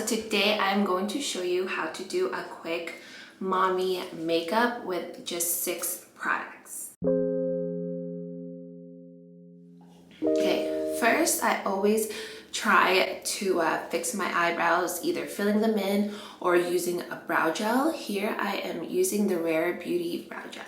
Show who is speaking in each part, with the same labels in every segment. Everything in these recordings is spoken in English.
Speaker 1: today I'm going to show you how to do a quick mommy makeup with just 6 products. Okay, first I always try to fix my eyebrows, either filling them in or using a brow gel. Here I am using the Rare Beauty brow gel.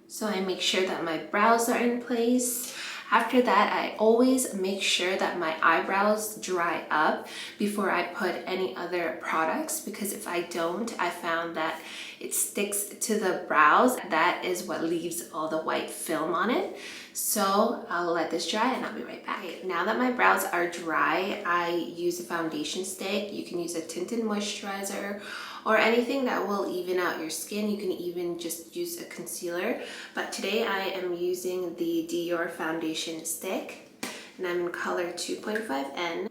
Speaker 1: So I make sure that my brows are in place. After that, I always make sure that my eyebrows dry up before I put any other products, because if I don't, I found that it sticks to the brows. That is what leaves all the white film on it. So I'll let this dry and I'll be right back. Now that my brows are dry, I use a foundation stick. You can use a tinted moisturizer or anything that will even out your skin. You can even just use a concealer. But today I am using the Dior foundation stick and I'm in color 2.5N.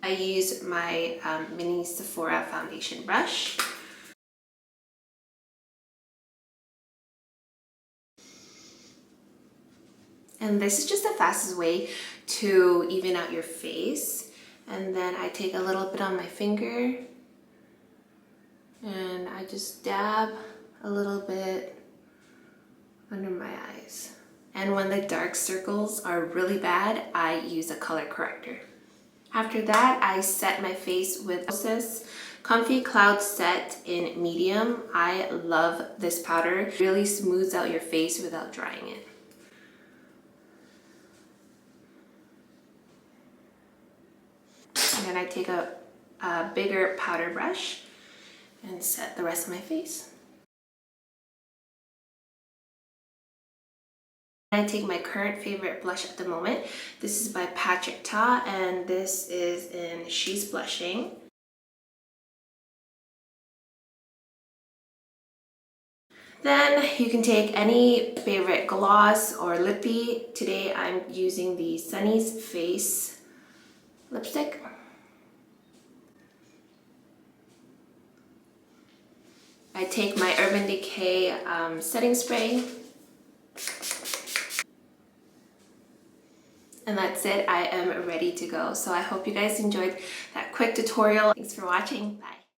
Speaker 1: I use my mini Sephora foundation brush. And this is just the fastest way to even out your face. And then I take a little bit on my finger and I just dab a little bit under my eyes. And when the dark circles are really bad, I use a color corrector. After that, I set my face with this Comfy Cloud Set in medium. I love this powder. It really smooths out your face without drying it. And then I take a bigger powder brush and set the rest of my face. I take my current favorite blush at the moment. This is by Patrick Ta, and this is in She's Blushing. Then you can take any favorite gloss or lippy. Today I'm using the Sunny's Face lipstick. I take my Urban Decay setting spray. And that's it. I am ready to go. So I hope you guys enjoyed that quick tutorial. Thanks for watching. Bye.